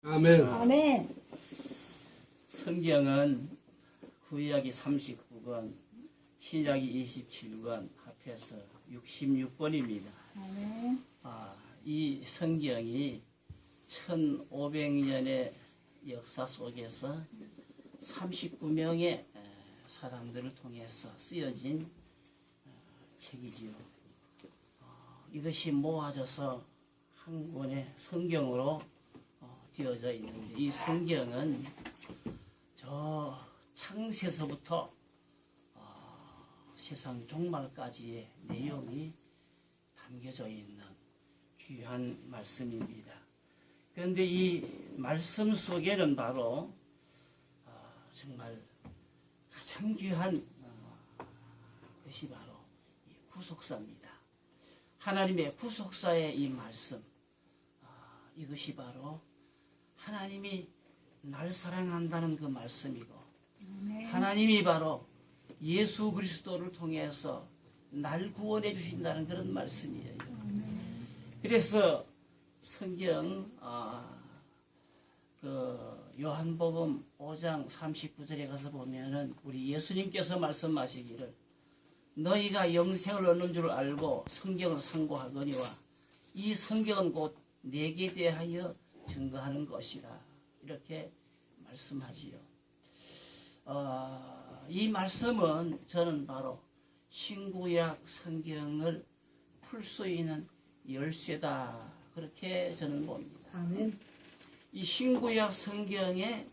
아멘. 아멘. 성경은 구약이 39권, 신약이 27권, 합해서 66권입니다. 아멘. 이 성경이 1500년의 역사 속에서 39명의 사람들을 통해서 쓰여진 책이지요. 이것이 모아져서 한 권의 성경으로 되어져 있는데, 이 성경은 저 창세서부터 세상 종말까지의 내용이 담겨져 있는 귀한 말씀입니다. 그런데 이 말씀 속에는 바로 정말 가장 귀한 것이 바로 이 구속사입니다. 하나님의 구속사의 이 말씀, 이것이 바로 하나님이 날 사랑한다는 그 말씀이고, 하나님이 바로 예수 그리스도를 통해서 날 구원해 주신다는 그런 말씀이에요. 그래서 성경 그 요한복음 5장 39절에 가서 보면은 우리 예수님께서 말씀하시기를 너희가 영생을 얻는 줄 알고 성경을 상고하거니와 이 성경은 곧 내게 대하여 증거하는 것이라, 이렇게 말씀하지요. 이 말씀은 저는 바로 신구약 성경을 풀 수 있는 열쇠다, 그렇게 저는 봅니다. 아멘. 이 신구약 성경의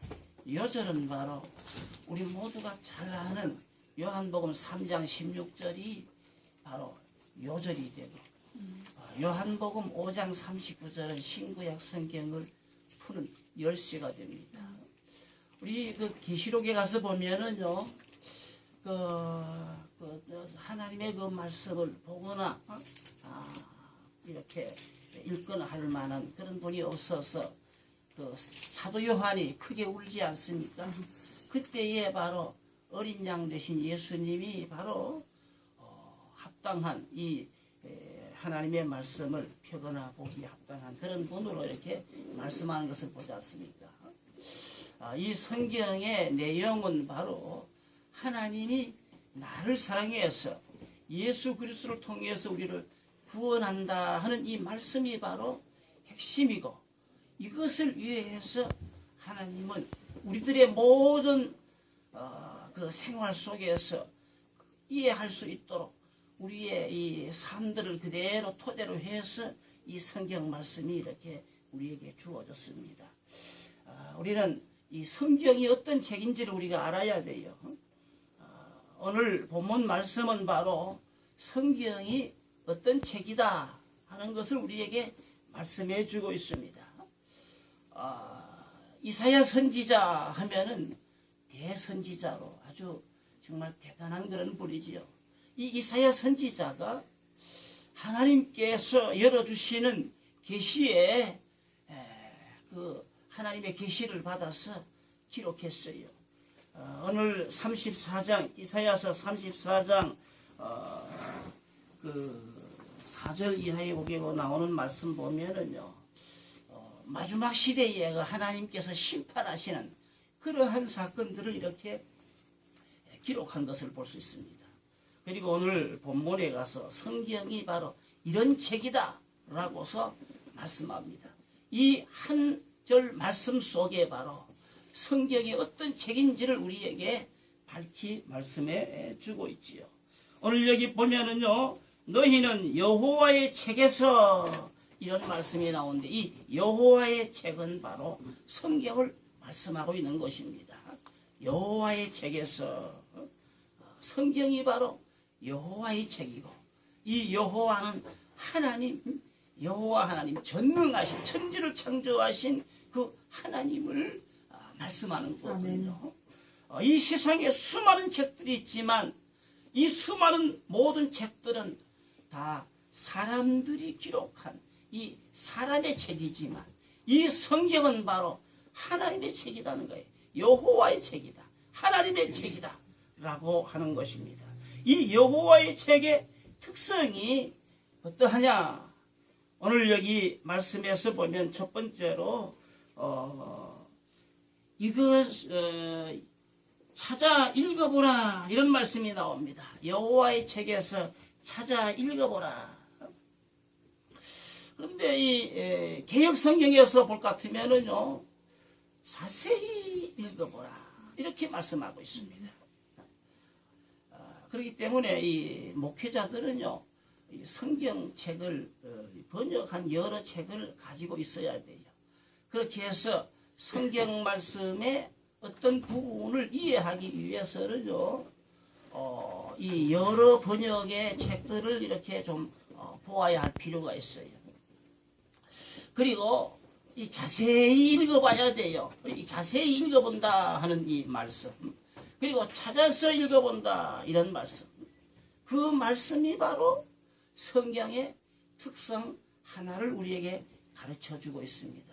요절은 바로 우리 모두가 잘 아는 요한복음 3장 16절이 바로 요절이 되고, 요한복음 5장 39절은 신구약 성경을 푸는 열쇠가 됩니다. 우리 그 계시록에 가서 보면은요, 하나님의 그 말씀을 보거나 이렇게 읽거나 할 만한 그런 분이 없어서 그 사도 요한이 크게 울지 않습니까? 그때에 바로 어린 양 되신 예수님이 바로 합당한 이 하나님의 말씀을 펴거나 보기에 합당한 그런 분으로 이렇게 말씀하는 것을 보지 않습니까? 이 성경의 내용은 바로 하나님이 나를 사랑해서 예수 그리스도를 통해서 우리를 구원한다 하는 이 말씀이 바로 핵심이고, 이것을 위해서 하나님은 우리들의 모든 그 생활 속에서 이해할 수 있도록 우리의 이 삶들을 그대로 토대로 해서 이 성경 말씀이 이렇게 우리에게 주어졌습니다. 우리는 이 성경이 어떤 책인지를 우리가 알아야 돼요. 오늘 본문 말씀은 바로 성경이 어떤 책이다 하는 것을 우리에게 말씀해 주고 있습니다. 이사야 선지자 하면은 대선지자로 아주 정말 대단한 그런 분이지요. 이 이사야 선지자가 하나님께서 열어주시는 계시에 그 하나님의 계시를 받아서 기록했어요. 오늘 34장 이사야서 34장 그 4절 이하에 보게 나오는 말씀 보면은요, 마지막 시대에 하나님께서 심판하시는 그러한 사건들을 이렇게 기록한 것을 볼 수 있습니다. 그리고 오늘 본문에 가서 성경이 바로 이런 책이다 라고서 말씀합니다. 이 한 절 말씀 속에 바로 성경이 어떤 책인지를 우리에게 밝히 말씀해 주고 있지요. 오늘 여기 보면은요, 너희는 여호와의 책에서 이런 말씀이 나오는데, 이 여호와의 책은 바로 성경을 말씀하고 있는 것입니다. 여호와의 책에서, 성경이 바로 여호와의 책이고, 이 여호와는 하나님, 여호와 하나님, 전능하신 천지를 창조하신 그 하나님을 말씀하는 거거든요. 이 세상에 수많은 책들이 있지만 이 수많은 모든 책들은 다 사람들이 기록한 이 사람의 책이지만, 이 성경은 바로 하나님의 책이라는 거예요. 여호와의 책이다, 하나님의 책이다 라고 하는 것입니다. 이 여호와의 책의 특성이 어떠하냐? 오늘 여기 말씀에서 보면 첫 번째로 이거 찾아 읽어보라 이런 말씀이 나옵니다. 여호와의 책에서 찾아 읽어보라. 그런데 이 개역 성경에서 볼 것 같으면은요 자세히 읽어보라 이렇게 말씀하고 있습니다. 그렇기 때문에 이 목회자들은요 이 성경책을 번역한 여러 책을 가지고 있어야 돼요. 그렇게 해서 성경 말씀의 어떤 부분을 이해하기 위해서는요 이 여러 번역의 책들을 이렇게 좀 보아야 할 필요가 있어요. 그리고 이 자세히 읽어봐야 돼요. 이 자세히 읽어본다 하는 이 말씀, 그리고 찾아서 읽어본다 이런 말씀, 그 말씀이 바로 성경의 특성 하나를 우리에게 가르쳐주고 있습니다.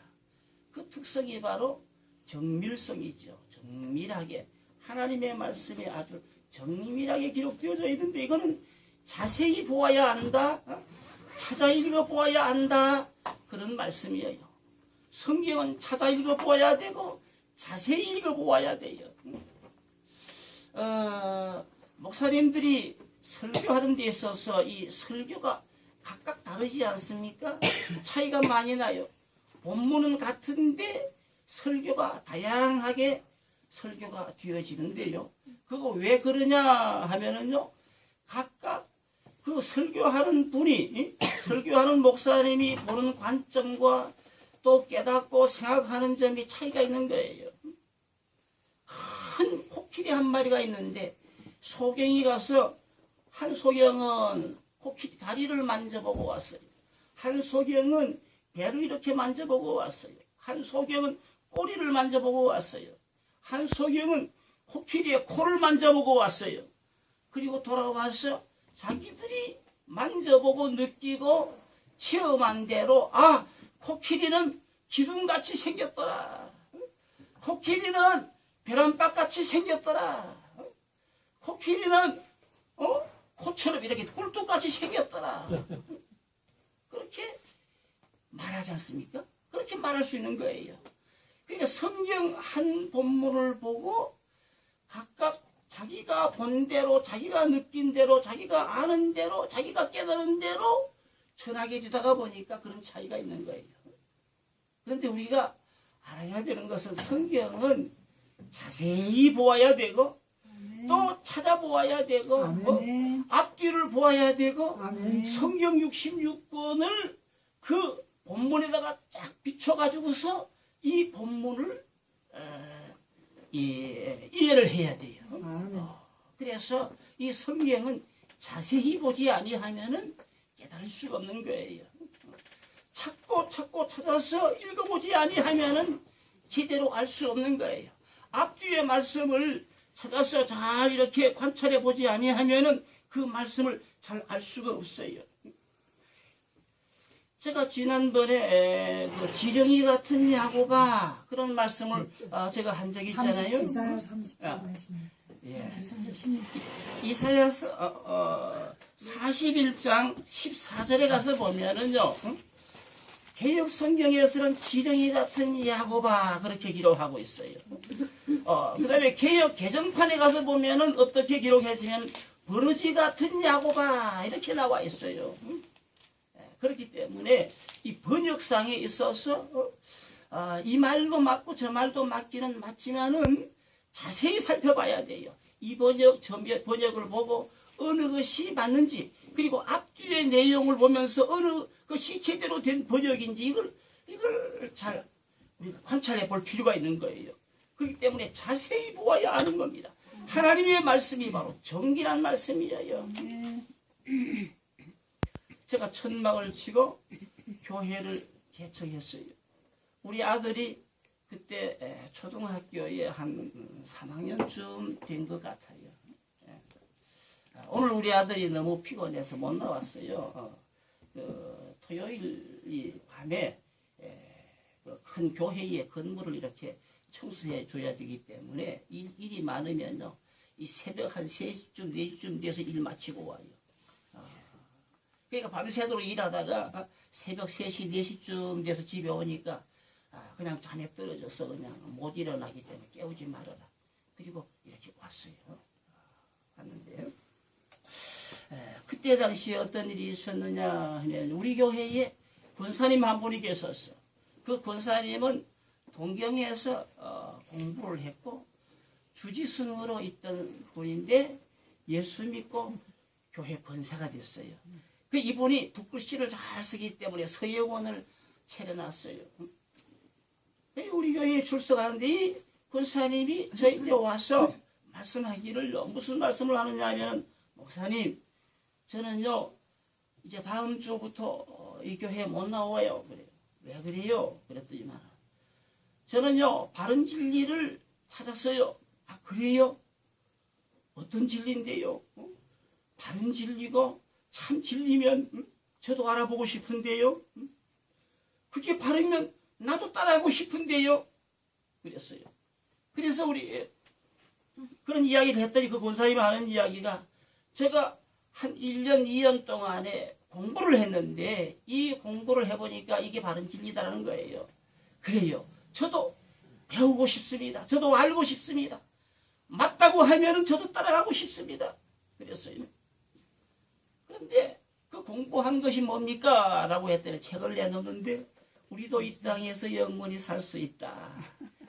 그 특성이 바로 정밀성이죠. 정밀하게 하나님의 말씀이 아주 정밀하게 기록되어져 있는데 이거는 자세히 보아야 한다, 찾아 읽어보아야 한다 그런 말씀이에요. 성경은 찾아 읽어보아야 되고 자세히 읽어보아야 돼요. 목사님들이 설교하는 데 있어서 이 설교가 각각 다르지 않습니까? 차이가 많이 나요. 본문은 같은데 설교가 다양하게 설교가 되어지는데요. 그거 왜 그러냐 하면은요, 각각 그 설교하는 분이, 설교하는 목사님이 보는 관점과 또 깨닫고 생각하는 점이 차이가 있는 거예요. 큰 코끼리 한 마리가 있는데 소경이 가서 한 소경은 코끼리 다리를 만져보고 왔어요. 한 소경은 배를 이렇게 만져보고 왔어요. 한 소경은 꼬리를 만져보고 왔어요. 한 소경은 코끼리의 코를 만져보고 왔어요. 그리고 돌아와서 자기들이 만져보고 느끼고 체험한 대로 코끼리는 기둥같이 생겼더라. 코끼리는 계란박같이 생겼더라. 코끼리는 코처럼 이렇게 꿀뚝같이 생겼더라. 그렇게 말하지 않습니까? 그렇게 말할 수 있는 거예요. 그러니까 성경 한 본문을 보고 각각 자기가 본 대로, 자기가 느낀 대로, 자기가 아는 대로, 자기가 깨달은 대로 전하게 되다가 보니까 그런 차이가 있는 거예요. 그런데 우리가 알아야 되는 것은 성경은 자세히 보아야 되고 또 찾아보아야 되고 앞뒤를 보아야 되고 성경 66권을 그 본문에다가 쫙 비춰가지고서 이 본문을 이해를 해야 돼요. 그래서 이 성경은 자세히 보지 아니하면은 깨달을 수가 없는 거예요. 찾고 찾아서 읽어보지 아니하면은 제대로 알 수 없는 거예요. 앞뒤의 말씀을 찾아서 잘 이렇게 관찰해 보지 아니하면은 그 말씀을 잘 알 수가 없어요. 제가 지난번에 그 지렁이 같은 야곱아 그런 말씀을 제가 한 적이 있잖아요. 이사야서 41장 14절에 가서 보면은요, 개역 성경에서는 지렁이 같은 야곱아 그렇게 기록하고 있어요. 그 다음에 개역 개정판에 가서 보면은 어떻게 기록해지면 버러지 같은 야곱아 이렇게 나와 있어요. 그렇기 때문에 이 번역상에 있어서 이 말도 맞고 저 말도 맞기는 맞지만은 자세히 살펴봐야 돼요. 이 번역, 저 번역을 보고 어느 것이 맞는지, 그리고 앞뒤의 내용을 보면서 어느 것이 제대로 된 번역인지 이걸 잘 우리가 관찰해 볼 필요가 있는 거예요. 그렇기 때문에 자세히 보아야 하는 겁니다. 하나님의 말씀이 바로 정결한 말씀이에요. 제가 천막을 치고 교회를 개척했어요. 우리 아들이 그때 초등학교에 한 3학년쯤 된 것 같아요. 오늘 우리 아들이 너무 피곤해서 못 나왔어요. 토요일 밤에 큰 교회의 건물을 이렇게 청소해 줘야 되기 때문에 일이 많으면요, 이 새벽 한 3시쯤 4시쯤 돼서 일 마치고 와요. 그러니까 밤새도록 일하다가 새벽 3시 4시쯤 돼서 집에 오니까 그냥 잠에 떨어져서 그냥 못 일어나기 때문에 깨우지 말아라. 그리고 이렇게 왔어요. 왔는데요. 그때 당시에 어떤 일이 있었느냐 하면 우리 교회에 권사님 한 분이 계셨어. 그 권사님은 동경에서 공부를 했고 주지승으로 있던 분인데 예수 믿고 교회 권사가 됐어요. 그 이분이 붓글씨를 잘 쓰기 때문에 서예원을 차려놨어요. 우리 교회에 출석하는데 이 권사님이 저희한테 와서 말씀하기를 무슨 말씀을 하느냐 하면 목사님 저는요 이제 다음 주부터 이 교회에 못 나와요. 그래요. 왜 그래요? 그랬더니만 저는요 바른 진리를 찾았어요. 아 그래요? 어떤 진리인데요? 바른 진리고 참 진리면 저도 알아보고 싶은데요. 그게 바르면 나도 따라하고 싶은데요. 그랬어요. 그래서 우리 그런 이야기를 했더니 그 권사님이 하는 이야기가 제가 한 1년, 2년 동안에 공부를 했는데 이 공부를 해보니까 이게 바른 진리다라는 거예요. 그래요. 저도 배우고 싶습니다. 저도 알고 싶습니다. 맞다고 하면은 저도 따라가고 싶습니다. 그랬어요. 그런데 그 공부한 것이 뭡니까? 라고 했더니 책을 내놓는데 우리도 이 땅에서 영원히 살 수 있다.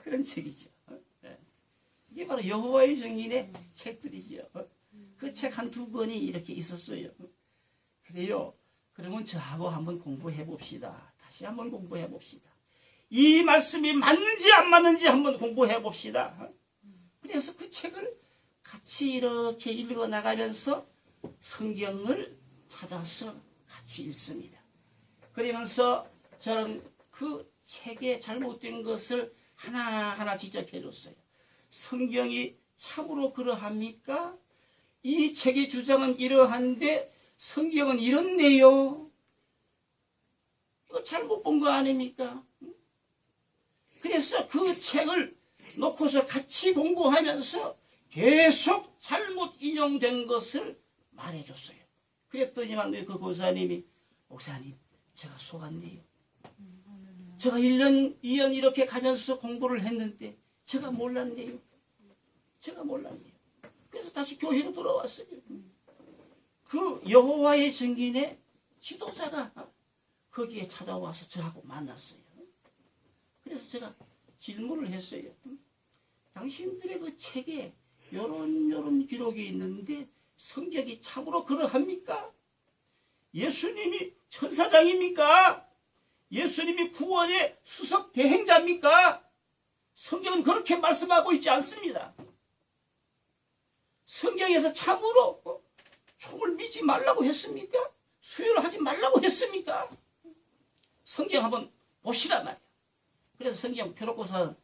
그런 책이죠. 이게 바로 여호와의 증인의 책들이죠. 그 책 한두 권이 이렇게 있었어요. 그래요. 그러면 저하고 한번 공부해 봅시다. 다시 한번 공부해 봅시다. 이 말씀이 맞는지 안 맞는지 한번 공부해 봅시다. 그래서 그 책을 같이 이렇게 읽어 나가면서 성경을 찾아서 같이 읽습니다. 그러면서 저는 그 책에 잘못된 것을 하나하나 지적해 줬어요. 성경이 참으로 그러합니까? 이 책의 주장은 이러한데 성경은 이렇네요. 이거 잘못 본 거 아닙니까? 그래서 그 책을 놓고서 같이 공부하면서 계속 잘못 인용된 것을 말해줬어요. 그랬더니만 그 권사님이 목사님 제가 속았네요. 제가 1년, 2년 이렇게 가면서 공부를 했는데 제가 몰랐네요. 제가 몰랐네요. 그래서 다시 교회로 돌아왔어요. 그 여호와의 증인의 지도자가 거기에 찾아와서 저하고 만났어요. 그래서 제가 질문을 했어요. 당신들의 그 책에 요런 기록이 있는데 성경이 참으로 그러합니까? 예수님이 천사장입니까? 예수님이 구원의 수석 대행자입니까? 성경은 그렇게 말씀하고 있지 않습니다. 성경에서 참으로 총을 믿지 말라고 했습니까? 수요를 하지 말라고 했습니까? 성경 한번 봅시다 말이야. 그래서 성경 펴놓고서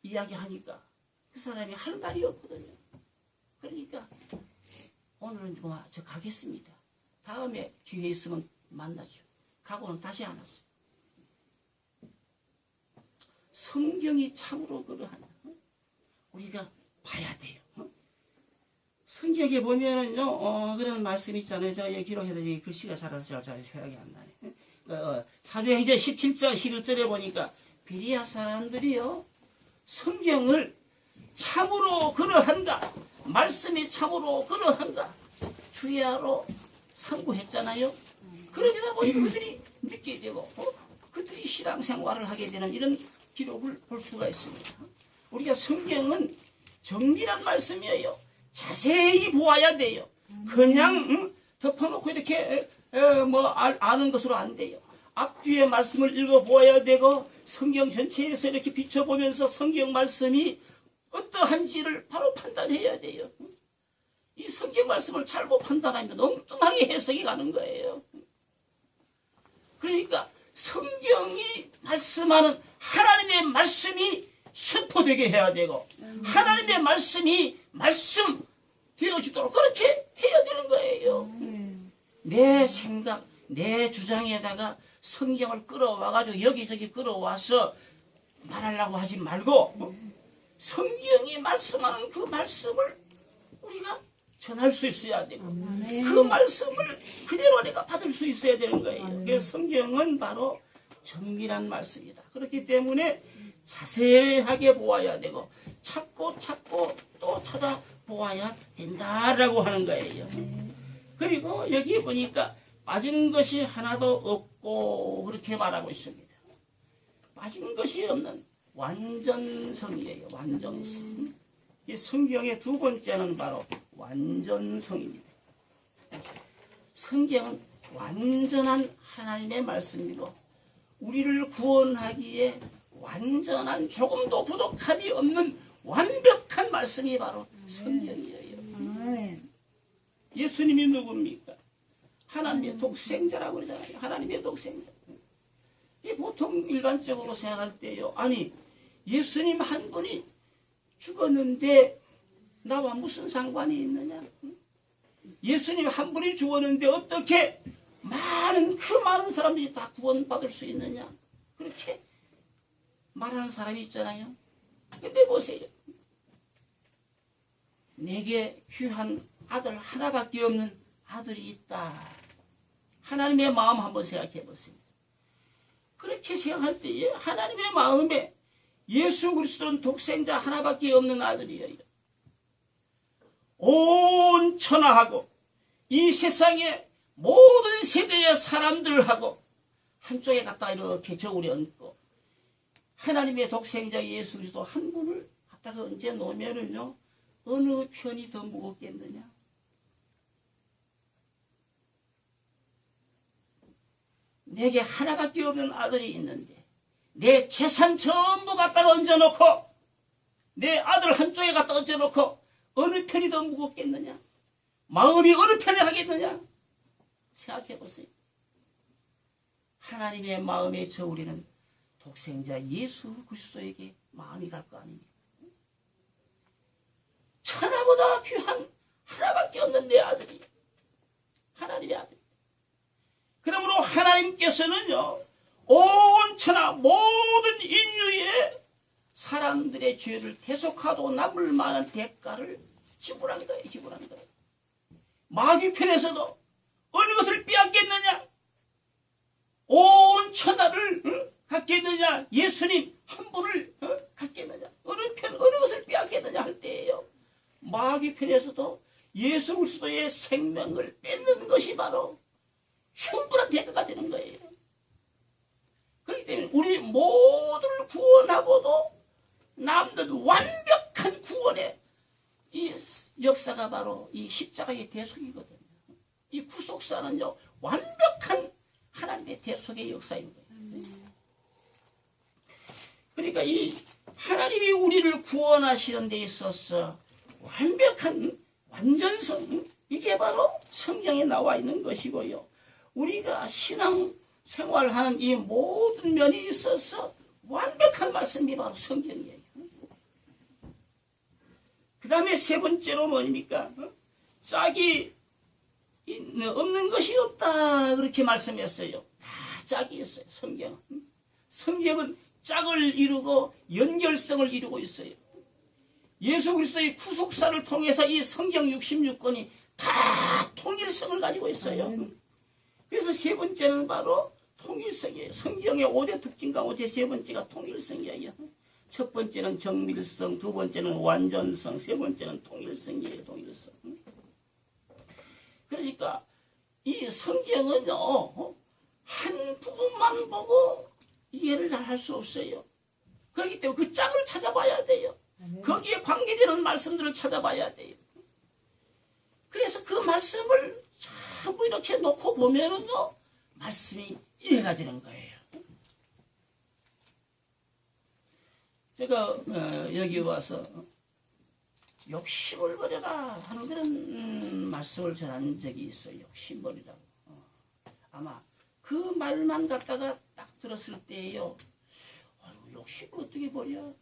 이야기하니까 그 사람이 할 말이 없거든요. 그러니까 오늘은 그만 저 가겠습니다. 다음에 기회 있으면 만나죠. 가고는 다시 안 왔어요. 성경이 참으로 그러한 우리가 봐야 돼요. 성경에 보면은요, 그런 말씀이 있잖아요. 제가 기록해도 글씨가 잘 생각이 안 나네. 사도행전 17장 11절에 보니까 베리아 사람들이요, 성경을 참으로 그러한가, 말씀이 참으로 그러한가, 주야로 상고했잖아요. 그러다 보니 그들이 믿게 되고, 그들이 신앙생활을 하게 되는 이런 기록을 볼 수가 있습니다. 우리가 성경은 정밀한 말씀이에요. 자세히 보아야 돼요. 그냥 덮어놓고 이렇게 아는 것으로 안 돼요. 앞뒤의 말씀을 읽어보아야 되고 성경 전체에서 이렇게 비춰보면서 성경 말씀이 어떠한지를 바로 판단해야 돼요. 이 성경 말씀을 잘못 판단하면 엉뚱하게 해석이 가는 거예요. 그러니까 성경이 말씀하는 하나님의 말씀이 선포되게 해야 되고 하나님의 말씀이 말씀 되어지도록 그렇게 해야 되는 거예요. 내 생각, 내 주장에다가 성경을 끌어와가지고 여기저기 끌어와서 말하려고 하지 말고 성경이 말씀하는 그 말씀을 우리가 전할 수 있어야 되고 그 말씀을 그대로 내가 받을 수 있어야 되는 거예요. 그래서 성경은 바로 정밀한 말씀이다. 그렇기 때문에 자세하게 보아야 되고 찾고 또 찾아보아야 된다라고 하는 거예요. 그리고 여기 보니까 빠진 것이 하나도 없고 그렇게 말하고 있습니다. 빠진 것이 없는 완전성이에요. 완전성. 이 성경의 두 번째는 바로 완전성입니다. 성경은 완전한 하나님의 말씀이고 우리를 구원하기에 완전한 조금도 부족함이 없는 완벽한 말씀이 바로 성경이에요. 예수님이 누굽니까? 하나님의 독생자라고 그러잖아요. 하나님의 독생자. 보통 일반적으로 생각할 때요. 아니 예수님 한 분이 죽었는데 나와 무슨 상관이 있느냐? 예수님 한 분이 죽었는데 어떻게 그 많은 사람들이 다 구원받을 수 있느냐? 그렇게 말하는 사람이 있잖아요. 근데 보세요. 내게 귀한 아들 하나밖에 없는 아들이 있다. 하나님의 마음 한번 생각해 보세요. 그렇게 생각할 때에 하나님의 마음에 예수 그리스도는 독생자 하나밖에 없는 아들이에요. 온 천하하고 이 세상의 모든 세대의 사람들하고 한쪽에 갖다 이렇게 저울에 얹고 하나님의 독생자 예수 그리스도 한 분을 갖다가 얹어 놓으면은요 어느 편이 더 무겁겠느냐? 내게 하나밖에 없는 아들이 있는데 내 재산 전부 갖다가 얹어놓고 내 아들 한쪽에 갖다 얹어놓고 어느 편이 더 무겁겠느냐? 마음이 어느 편에 하겠느냐? 생각해 보세요. 하나님의 마음의 저울에는 독생자 예수 그리스도에게 마음이 갈 거 아닙니까? 천하보다 귀한 하나밖에 없는 내 아들이 하나님의 아들. 그러므로 하나님께서는요 온 천하 모든 인류의 사람들의 죄를 대속하도 남을 만한 대가를 지불한 거예요. 지불한 거예요. 마귀 편에서도 어느 것을 빼앗겠느냐? 온 천하를 갖겠느냐? 예수님 한 분을 갖겠느냐? 어느 것을 빼앗겠느냐 할 때예요. 마귀 편에서도 예수 그리스도의 생명을 뺏는 것이 바로 충분한 대가가 되는 거예요. 그렇기 때문에 우리 모두를 구원하고도 남는 완벽한 구원의 이 역사가 바로 이 십자가의 대속이거든요. 이 구속사는요 완벽한 하나님의 대속의 역사인 거예요. 그러니까 이 하나님이 우리를 구원하시는 데 있어서 완벽한 완전성 이게 바로 성경에 나와 있는 것이고요. 우리가 신앙 생활하는 이 모든 면이 있어서 완벽한 말씀이 바로 성경이에요. 그 다음에 세 번째로 뭡니까? 짝이 없는 것이 없다 그렇게 말씀했어요. 다 짝이 있어요. 성경은. 성경은 짝을 이루고 연결성을 이루고 있어요. 예수 그리스도의 구속사를 통해서 이 성경 66권이 다 통일성을 가지고 있어요. 그래서 세 번째는 바로 통일성이에요. 성경의 5대 특징 가운데 세 번째가 통일성이에요. 첫 번째는 정밀성, 두 번째는 완전성, 세 번째는 통일성이에요. 통일성. 그러니까 이 성경은요 한 부분만 보고 이해를 잘 할 수 없어요. 그렇기 때문에 그 짝을 찾아봐야 돼요. 거기에 관계되는 말씀들을 찾아봐야 돼요. 그래서 그 말씀을 자꾸 이렇게 놓고 보면은요 말씀이 이해가 되는 거예요. 제가 여기 와서 욕심을 버려라 하는 그런 말씀을 전한 적이 있어요. 욕심 버리라고. 아마 그 말만 갖다가 딱 들었을 때에요. 욕심을 어떻게 버려?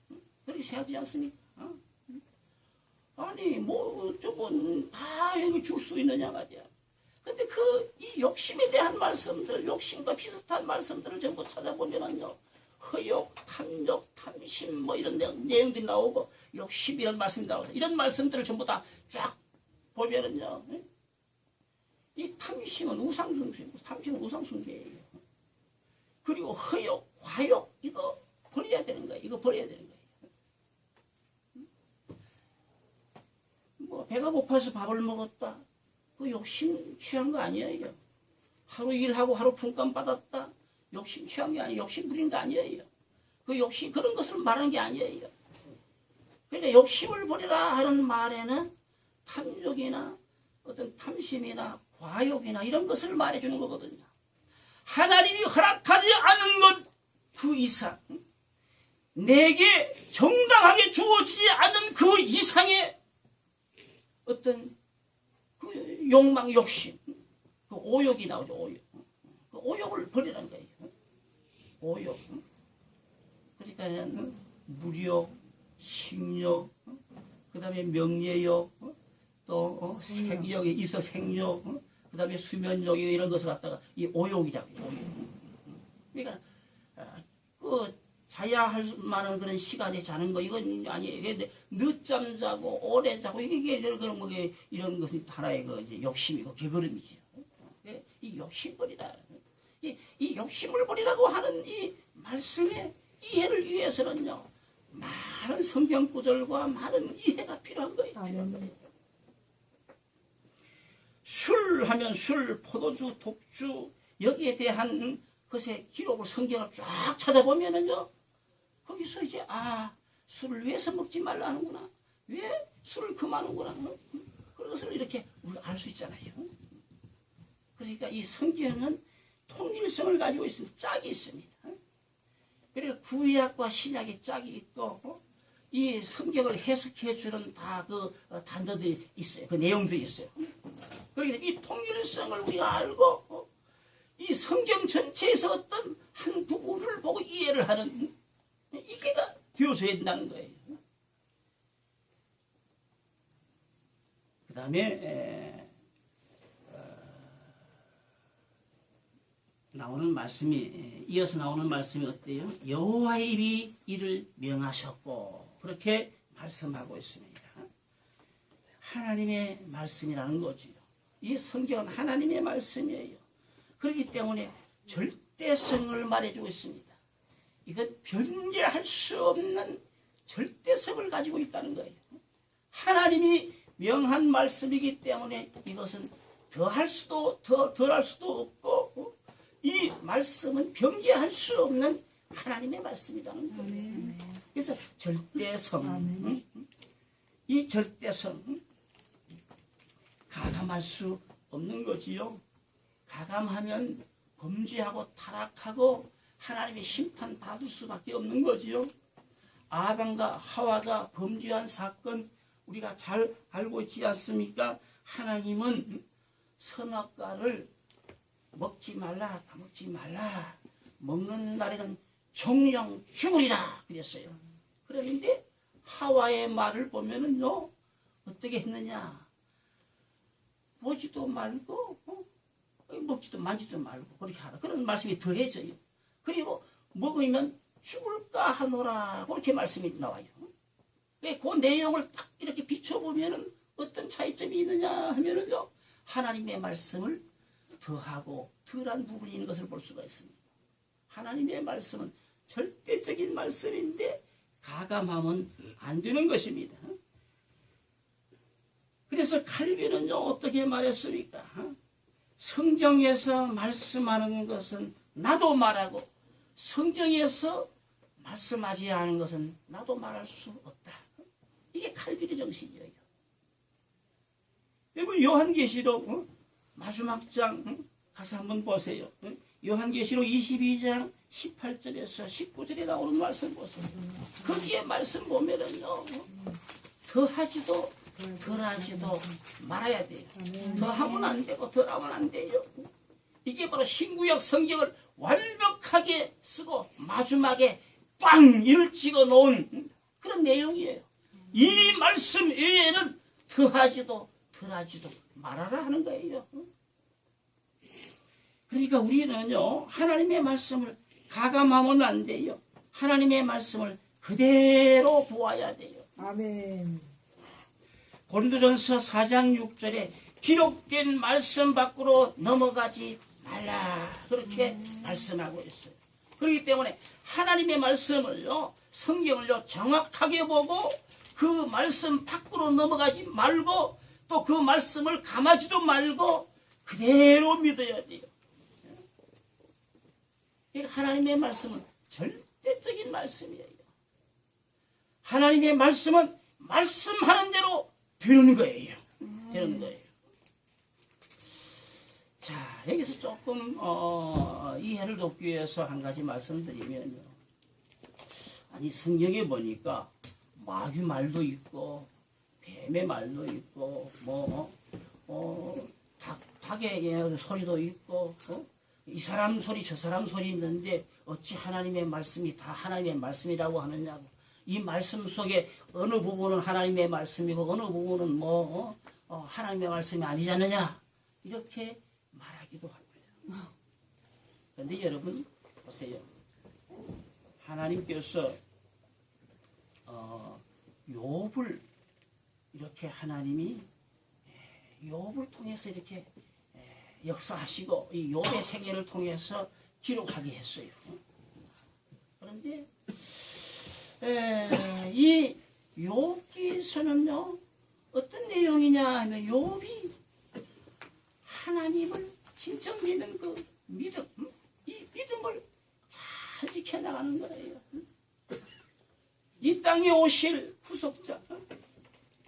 그렇게 생각하지 않습니까? 아니 뭐 저건 다 여기 줄 수 있느냐 말이야. 근데 이 욕심에 대한 말씀들, 욕심과 비슷한 말씀들을 전부 찾아보면은요, 허욕, 탐욕, 탐심 뭐 이런 내용들이 나오고 욕심 이런 말씀이 나오고 이런 말씀들을 전부 다 쫙 보면은요, 이 탐심은 우상숭배예요. 탐심은 우상숭배예요. 그리고 허욕, 화욕 이거 버려야 되는 거예요. 이거 버려야 되는 거예요. 뭐 배가 고파서 밥을 먹었다. 그 욕심 취한 거 아니에요. 하루 일하고 하루 품감 받았다. 욕심 취한 게 아니에요. 욕심 부린 거 아니에요. 그 욕심 그런 것을 말하는 게 아니에요. 그러니까 욕심을 버리라 하는 말에는 탐욕이나 어떤 탐심이나 과욕이나 이런 것을 말해주는 거거든요. 하나님이 허락하지 않은 것 그 이상, 내게 정당하게 주어지지 않은 그 이상의 어떤 그 욕망, 욕심, 그 오욕이 나오죠. 오욕. 그 오욕을 버리라는 거예요. 오욕. 그러니까 무력, 식욕, 그 다음에 명예욕, 또 색욕에 있어 생욕, 그 다음에 수면욕 이런 것을 갖다가 이 오욕이라고 해요. 오욕. 그러니까 그 자야 할 만한 그런 시간에 자는 거 이건 아니에요. 근데 늦잠 자고 오래 자고 이게 그런 거 이런 것이 하나의 그 이제 욕심이고 게으름이죠. 이 욕심 버리라. 이 욕심을 버리라고 하는 이 말씀의 이해를 위해서는요. 많은 성경 구절과 많은 이해가 필요한 거예요. 필요한 거예요. 술 하면 술, 포도주, 독주 여기에 대한 것의 기록을 성경을 쫙 찾아보면은요. 거기서 이제 술을 위해서 먹지 말라 하는구나. 왜 술을 금하는구나. 그런 것을 이렇게 우리가 알 수 있잖아요. 그러니까 이 성경은 통일성을 가지고 있습니다. 짝이 있습니다. 그러니까 구약과 신약의 짝이 있고 이 성경을 해석해 주는 다 그 단어들이 있어요. 그 내용들이 있어요. 그러니까 이 통일성을 우리가 알고 이 성경 전체에서 어떤 한 부분을 보고 이해를 하는 이게가 되어져야 된다는 거예요. 그 다음에 나오는 말씀이 이어서 나오는 말씀이 어때요? 여호와의 입이 이를 명하셨고 그렇게 말씀하고 있습니다. 하나님의 말씀이라는 거지요. 이 성경은 하나님의 말씀이에요. 그렇기 때문에 절대성을 말해주고 있습니다. 이건 변개할 수 없는 절대성을 가지고 있다는 거예요. 하나님이 명한 말씀이기 때문에 이것은 더할 수도 덜할 수도 없고 이 말씀은 변개할 수 없는 하나님의 말씀이라는 거예요. 그래서 절대성, 이 절대성 가감할 수 없는 거지요. 가감하면 범죄하고 타락하고 하나님의 심판 받을 수밖에 없는 거지요. 아담과 하와가 범죄한 사건 우리가 잘 알고 있지 않습니까? 하나님은 선악과를 먹지 말라, 다 먹지 말라. 먹는 날에는 정령 죽으리라 그랬어요. 그런데 하와의 말을 보면은요 어떻게 했느냐? 보지도 말고 먹지도 만지도 말고 그렇게 하라. 그런 말씀이 더해져요. 그리고 먹으면 죽을까 하노라 그렇게 말씀이 나와요. 그 내용을 딱 이렇게 비춰보면은 어떤 차이점이 있느냐 하면은요 하나님의 말씀을 더하고 덜한 부분이 있는 것을 볼 수가 있습니다. 하나님의 말씀은 절대적인 말씀인데 가감하면 안 되는 것입니다. 그래서 칼빈은요 어떻게 말했습니까? 성경에서 말씀하는 것은 나도 말하고 성경에서 말씀하지 않은 것은 나도 말할 수 없다. 이게 칼빈의 정신이에요. 여러분 요한계시록 마지막 장 가서 한번 보세요. 요한계시록 22장 18절에서 19절에 나오는 말씀 보세요. 거기에 말씀 보면은요 더하지도 덜하지도 말아야 돼요. 더하면 안 되고 덜하면 안 돼요. 이게 바로 신구약 성경을 완벽하게 쓰고 마지막에 빵! 이를 찍어 놓은 그런 내용이에요. 이 말씀 외에는 더하지도 덜하지도 말아라 하는 거예요. 그러니까 우리는요 하나님의 말씀을 가감하면 안 돼요. 하나님의 말씀을 그대로 보아야 돼요. 아멘. 고린도전서 4장 6절에 기록된 말씀 밖으로 넘어가지 말라 그렇게 말씀하고 있어요. 그렇기 때문에 하나님의 말씀을요, 성경을요, 정확하게 보고 그 말씀 밖으로 넘어가지 말고 또 그 말씀을 감하지도 말고 그대로 믿어야 돼요. 하나님의 말씀은 절대적인 말씀이에요. 하나님의 말씀은 말씀하는 대로 되는 거예요. 되는 거예요. 자, 여기서 조금 이해를 돕기 위해서 한 가지 말씀드리면요. 아니, 성경에 보니까 마귀 말도 있고 뱀의 말도 있고 닭의 소리도 있고 이 사람 소리 저 사람 소리 있는데 어찌 하나님의 말씀이 다 하나님의 말씀이라고 하느냐고. 이 말씀 속에 어느 부분은 하나님의 말씀이고 어느 부분은 하나님의 말씀이 아니지 않느냐 이렇게 말하기도 하고요. 그런데 여러분 보세요. 하나님께서 욥을 이렇게 하나님이 욥을 통해서 이렇게 역사하시고 이 욥의 생애를 통해서 기록하게 했어요. 그런데 이 욥기서는요 어떤 내용이냐 하면 욥이 하나님을 진짜 믿는 그 믿음, 이 믿음을 잘 지켜나가는 거예요. 이 땅에 오실 구속자,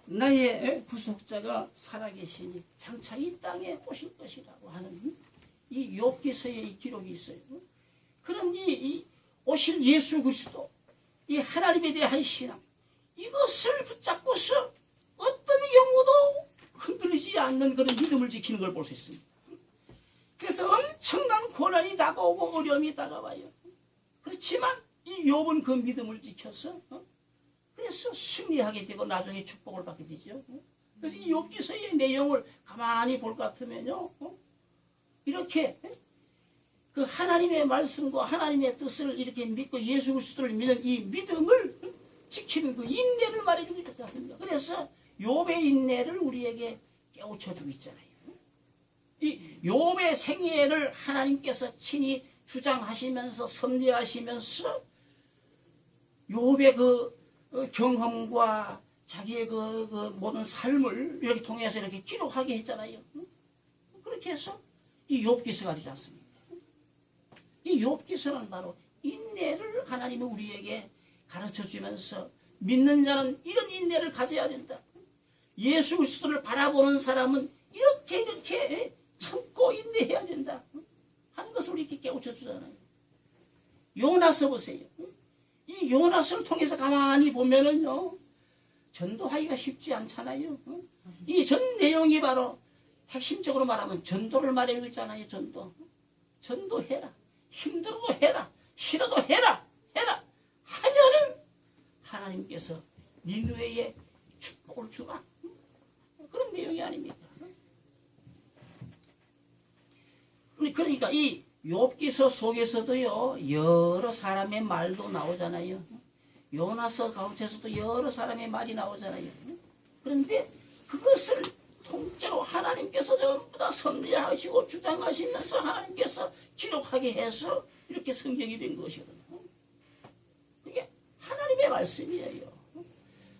나의 구속자가 살아계시니 장차 이 땅에 오실 것이라고 하는 이 욥기서에 이 기록이 있어요. 그런 이 오실 예수 그리스도, 이 하나님에 대한 신앙, 이것을 붙잡고서 어떤 경우도 흔들리지 않는 그런 믿음을 지키는 걸 볼 수 있습니다. 그래서 엄청난 고난이 다가오고 어려움이 다가와요. 그렇지만 이 욥은 그 믿음을 지켜서 그래서 승리하게 되고 나중에 축복을 받게 되죠. 그래서 이 욥기서의 내용을 가만히 볼 것 같으면요, 이렇게 그 하나님의 말씀과 하나님의 뜻을 이렇게 믿고 예수 그리스도를 믿는 이 믿음을 지키는 그 인내를 말해주고 있지 않습니까? 그래서 욥의 인내를 우리에게 깨우쳐주고 있잖아요. 이 욥의 생애를 하나님께서 친히 주장하시면서 섭리하시면서 욥의 그 경험과 자기의 그 모든 삶을 이렇게 통해서 이렇게 기록하게 했잖아요. 그렇게 해서 이 욥기서가 되지 않습니까? 이 욥기서는 바로 인내를 하나님이 우리에게 가르쳐주면서 믿는 자는 이런 인내를 가져야 된다. 예수 그리스도를 바라보는 사람은 이렇게 참고 인내해야 된다 하는 것을 우리에게 깨우쳐주잖아요. 요나서 보세요. 이 요나서를 통해서 가만히 보면은요, 전도하기가 쉽지 않잖아요. 이 전 내용이 바로 핵심적으로 말하면 전도를 말해주고 있잖아요. 전도해라. 힘들어도 해라. 싫어도 해라. 하면은 하나님께서 니느웨에 축복을 주마. 그런 내용이 아닙니까? 그러니까 이 욥기서 속에서도요 여러 사람의 말도 나오잖아요. 요나서 가운데서도 여러 사람의 말이 나오잖아요. 그런데 그것을 통째로 하나님께서 전부 다 섭리하시고 주장하시면서 하나님께서 기록하게 해서 이렇게 성경이 된 것이거든요. 그게 하나님의 말씀이에요.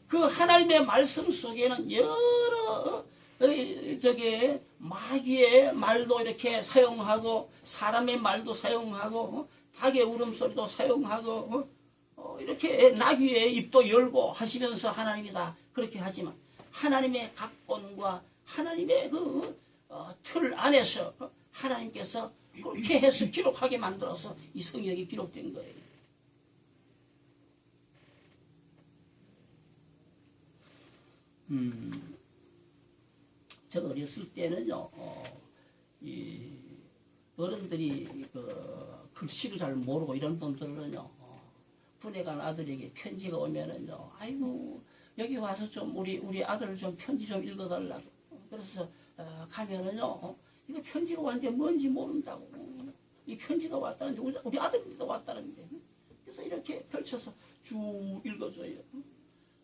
그 하나님의 말씀 속에는 여러 마귀의 말도 이렇게 사용하고 사람의 말도 사용하고 닭의 울음소리도 사용하고 이렇게 나귀의 입도 열고 하시면서 하나님이 다 그렇게 하지만 하나님의 각본과 하나님의 틀 안에서 하나님께서 그렇게 해서 기록하게 만들어서 이 성경이 기록된 거예요. 제가 어렸을 때는요, 이 어른들이 글씨를 잘 모르고 이런 분들은요, 군에 간 아들에게 편지가 오면은요, 아이고 여기 와서 좀 우리 아들 좀 편지 좀 읽어달라고. 그래서 가면은요, 이거 편지가 왔는데 뭔지 모른다고. 이 편지가 왔다는데 우리 아들도 왔다는데. 그래서 이렇게 펼쳐서 쭉 읽어줘요.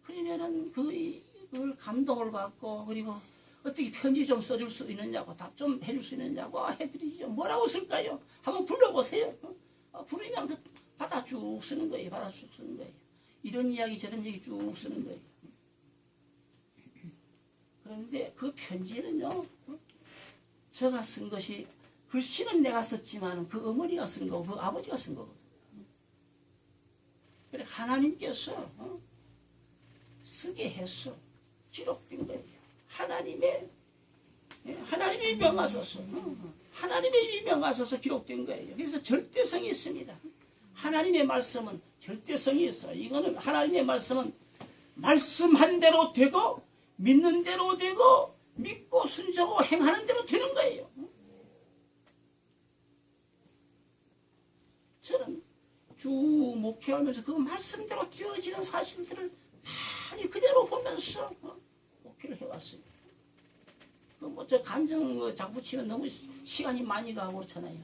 그러면은 그걸 감동을 받고 그리고 어떻게 편지 좀 써줄 수 있느냐고 답 좀 해줄 수 있느냐고 해드리죠. 뭐라고 쓸까요? 한번 불러보세요. 부르면 받아 쭉 쓰는 거예요. 받아 쭉 쓰는 거예요. 이런 이야기 저런 얘기 쭉 쓰는 거예요. 그런데 그 편지는요, 제가 쓴 것이 글씨는 내가 썼지만 그 어머니가 쓴 거고 그 아버지가 쓴 거거든. 그래 하나님께서 쓰게 해서 기록된 거예요. 하나님의 명하소서, 하나님의 명하소서 기록된 거예요. 그래서 절대성이 있습니다. 하나님의 말씀은 절대성이 있어요. 이거는 하나님의 말씀은 말씀한 대로 되고 믿는 대로 되고 믿고 순종하고 행하는 대로 되는 거예요. 저는 쭉 목회하면서 그 말씀대로 되어지는 사실들을 많이 그대로 보면서 목회를 해왔어요. 저 간증 장부치면 너무 시간이 많이 가고 그렇잖아요.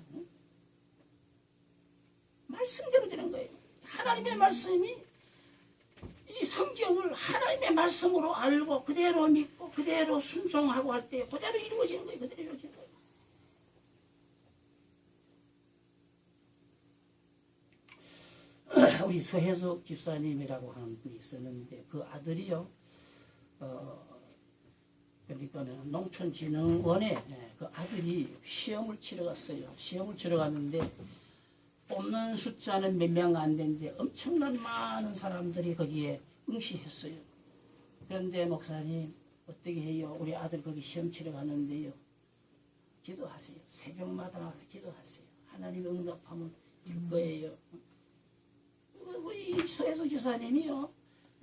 말씀대로 되는 거예요. 하나님의 말씀이 이 성경을 하나님의 말씀으로 알고 그대로 믿고 그대로 순종하고 할 때 그대로 이루어지는 거예요. 그대로 이루어지는 거예요. 우리 서혜숙 집사님이라고 하는 분이 있었는데 그 아들이요. 그러니까 농촌진흥원에 그 아들이 시험을 치러 갔어요. 시험을 치러 갔는데 뽑는 숫자는 몇 명 안 되는데 엄청난 많은 사람들이 거기에 응시했어요. 그런데 목사님 어떻게 해요? 우리 아들 거기 시험 치러 갔는데요. 기도하세요. 새벽마다 나와서 기도하세요. 하나님이 응답하면 될 거예요. 우리 서혜수 지사님이요.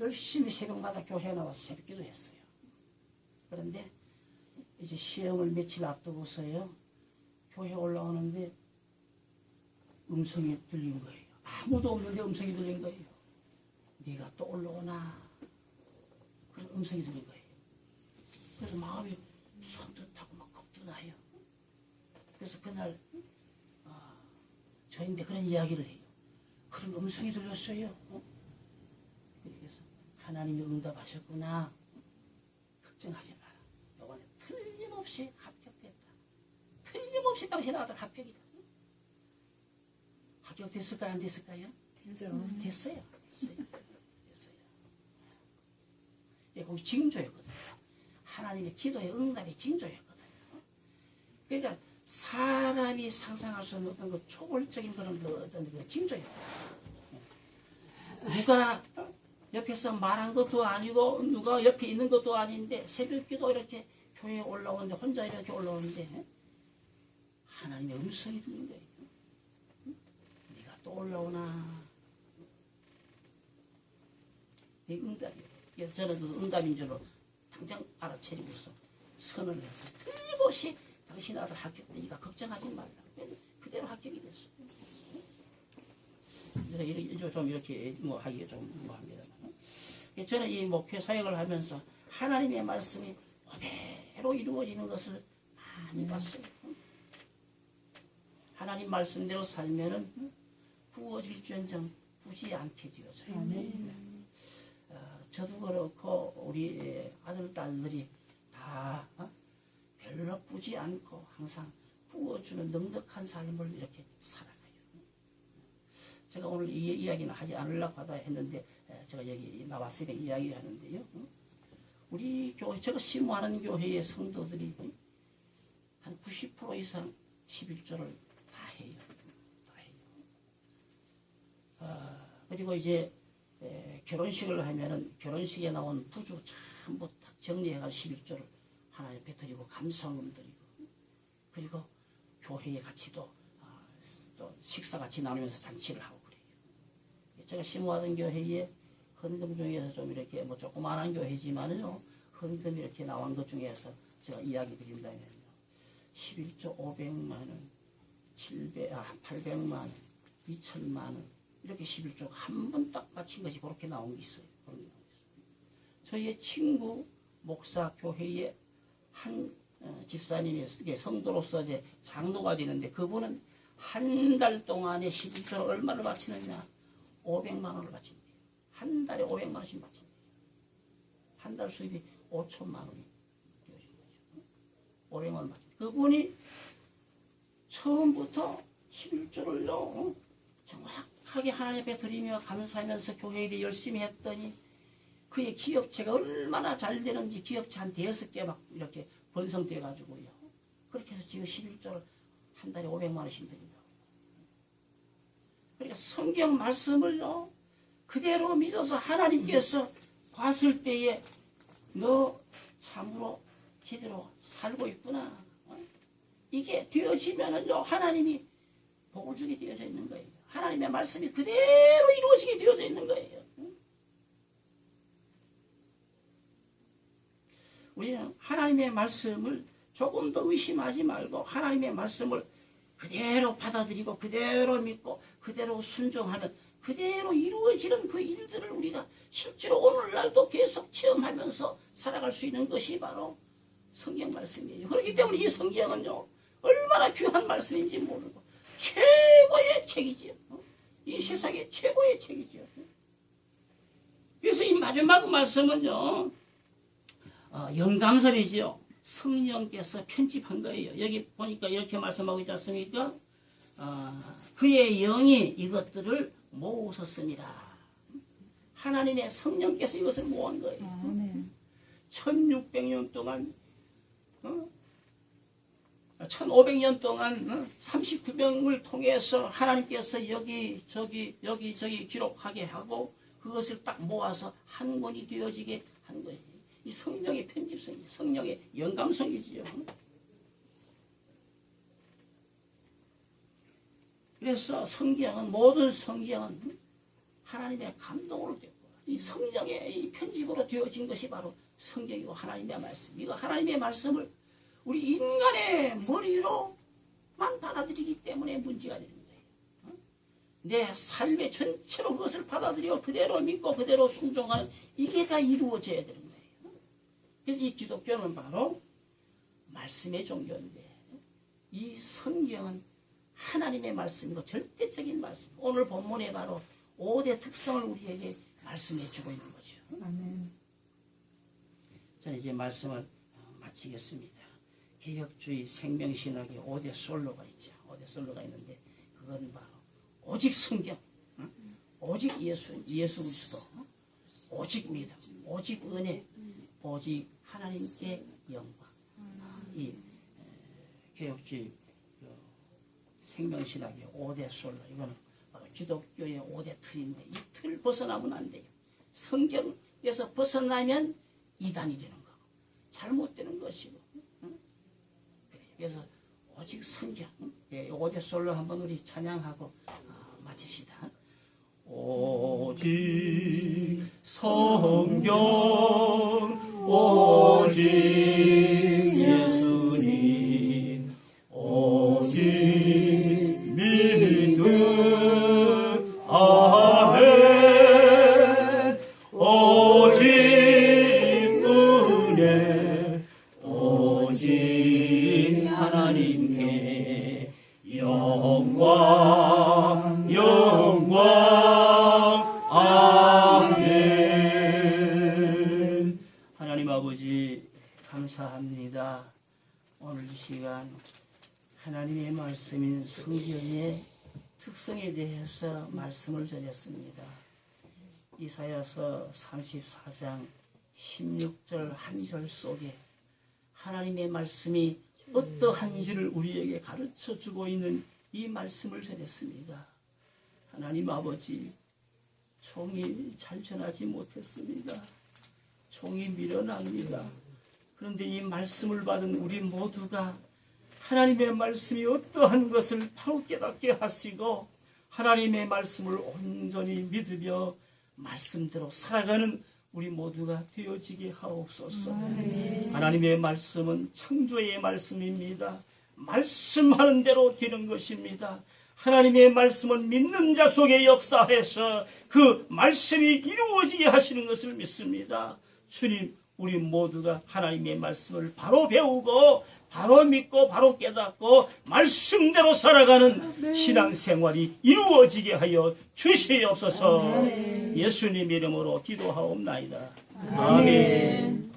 열심히 새벽마다 교회에 나와서 새벽 기도했어요. 그런데 이제 시험을 며칠 앞두고서요. 교회 올라오는데 음성이 들린 거예요. 아무도 없는데 음성이 들린 거예요. 네가 또 올라오나? 그런 음성이 들린 거예요. 그래서 마음이 선뜻하고 막 겁도 나요. 그래서 그날 저인데 그런 이야기를 해요. 그런 음성이 들렸어요. 그래서 하나님이 응답하셨구나. 걱정하지 마라. 이번에 틀림없이 합격됐다. 틀림없이 당신 아들 합격이다. 합격됐을까요? 안 됐을까요? 됐어요. 됐어요. 예, 거기 징조였거든요. 하나님의 기도의 응답의 징조였거든요. 그러니까 사람이 상상할 수 없는 어떤 그 초월적인 그런 어떤 그 징조였거든요. 누가 옆에서 말한 것도 아니고 누가 옆에 있는 것도 아닌데 새벽기도 이렇게 교회에 올라오는데 혼자 이렇게 올라오는데 하나님의 음성이 들린 거예요. 네가 또 올라오나? 이 응답이에요. 그래서 저는 그 응답인 줄로 당장 알아차리고서 선언을 해서 틀림없이 당신 아들 합격되니까 걱정하지 말라. 그대로 합격이 됐어. 좀 이렇게 뭐 하기가 좀 뭐합니다. 저는 이 목회 사역을 하면서 하나님의 말씀이 그대로 이루어지는 것을 많이 봤어요. 하나님 말씀대로 살면은 부어질지언정 부지 않게 되어져요. 저도 그렇고 우리 아들 딸들이 다 별로 부지 않고 항상 부어주는 넉넉한 삶을 이렇게 살아가요. 제가 오늘 이 이야기는 하지 않으려고 하다 했는데 제가 여기 나왔으니까 이야기하는데요. 우리 교회, 제가 심호하는 교회의 성도들이 한 90% 이상 11조를 다 해요. 그리고 이제 결혼식을 하면은 결혼식에 나온 부주 전부 다 정리해가지고 11조를 하나에 뱉어리고 감사금 드리고 그리고 교회에 같이 또 식사 같이 나누면서 잔치를 하고 그래요. 제가 심호하던 교회에 헌금 중에서 좀 이렇게 뭐 조그마한 교회지만은요 헌금 이렇게 나온 것 중에서 제가 이야기 드린다면요 11조 500만 원, 800만 원, 2천만 원 이렇게 11조 한 번 딱 맞힌 것이 그렇게 나온 게 있어요. 저희의 친구 목사 교회에 한 집사님이 성도로서 이제 장로가 되는데 그분은 한 달 동안에 11조를 얼마를 바치느냐 500만 원을 바친대요. 한 달에 500만 원씩 바친대요. 한 달 수입이 5천만 원이 되어진 거죠. 500만 원 바친대요. 그분이 처음부터 11조를요 정확하게 거룩하게 하나님 앞에 드리며 감사하면서 교회 일에 열심히 했더니 그의 기업체가 얼마나 잘 되는지 기업체 한 5개 막 이렇게 번성돼 가지고요. 그렇게 해서 지금 11조를 한 달에 500만 원씩 드린다고. 그러니까 성경 말씀을요 그대로 믿어서 하나님께서 봤을 때에 너 참으로 제대로 살고 있구나. 이게 되어지면은요 하나님이 복을 주게 되어져 있는 거예요. 하나님의 말씀이 그대로 이루어지게 되어져 있는 거예요. 우리는 하나님의 말씀을 조금 더 의심하지 말고 하나님의 말씀을 그대로 받아들이고 그대로 믿고 그대로 순종하는 그대로 이루어지는 그 일들을 우리가 실제로 오늘날도 계속 체험하면서 살아갈 수 있는 것이 바로 성경 말씀이에요. 그렇기 때문에 이 성경은요 얼마나 귀한 말씀인지 모르고 최고의 책이지요. 이 세상의 최고의 책이지요. 그래서 이 마지막 말씀은요 영감설이지요. 성령께서 편집한 거예요. 여기 보니까 이렇게 말씀하고 있지 않습니까? 그의 영이 이것들을 모으셨습니다. 하나님의 성령께서 이것을 모은 거예요. 1600년 동안 1500년 동안 39명을 통해서 하나님께서 여기 저기 기록하게 하고 그것을 딱 모아서 한 권이 되어지게 한 거예요. 이 성령의 편집성이 성령의 영감성이지요. 그래서 성경은 모든 성경은 하나님의 감동으로 되고 이 성령의 이 편집으로 되어진 것이 바로 성경이고 하나님의 말씀. 이거 하나님의 말씀을 우리 인간의 머리로만 받아들이기 때문에 문제가 되는 거예요. 내 삶의 전체로 그것을 받아들여 그대로 믿고 그대로 순종하는 이게 다 이루어져야 되는 거예요. 그래서 이 기독교는 바로 말씀의 종교인데 이 성경은 하나님의 말씀이고 절대적인 말씀. 오늘 본문에 바로 5대 특성을 우리에게 말씀해 주고 있는 거죠. 아멘. 저는 이제 말씀을 마치겠습니다. 개혁주의 생명신학의 5대 솔로가 있죠. 5대 솔로가 있는데 그건 바로 오직 성경, 오직 예수 그리스도, 오직 믿음, 오직 은혜, 오직 하나님께 영광. 이 개혁주의 생명신학의 5대 솔로 이거는 바로 기독교의 5대 틀인데 이 틀 벗어나면 안 돼요. 성경에서 벗어나면 이단이 되는 거고 잘못되는 것이고 그래서 오직 성경 5대 솔로 한번 우리 찬양하고 마칩시다. 오직 성경 오직 예수님 오직 믿음 아멘 오직 은혜 오직 하나님께 영광 아멘. 하나님 아버지 감사합니다. 오늘 이 시간 하나님의 말씀인 성경의 특성에 대해서 말씀을 전했습니다. 이사야서 34장 16절 한 절 속에 하나님의 말씀이 어떠한지를 우리에게 가르쳐주고 있는 이 말씀을 전했습니다. 하나님 아버지 종이 잘 전하지 못했습니다. 종이 미련합니다. 그런데 이 말씀을 받은 우리 모두가 하나님의 말씀이 어떠한 것을 바로 깨닫게 하시고 하나님의 말씀을 온전히 믿으며 말씀대로 살아가는 우리 모두가 되어지게 하옵소서. 하나님의 말씀은 창조의 말씀입니다. 말씀하는 대로 되는 것입니다. 하나님의 말씀은 믿는 자 속에 역사해서 그 말씀이 이루어지게 하시는 것을 믿습니다. 주님, 우리 모두가 하나님의 말씀을 바로 배우고 바로 믿고 바로 깨닫고 말씀대로 살아가는 신앙생활이 이루어지게 하여 주시옵소서. 예수님 이름으로 기도하옵나이다. 아멘.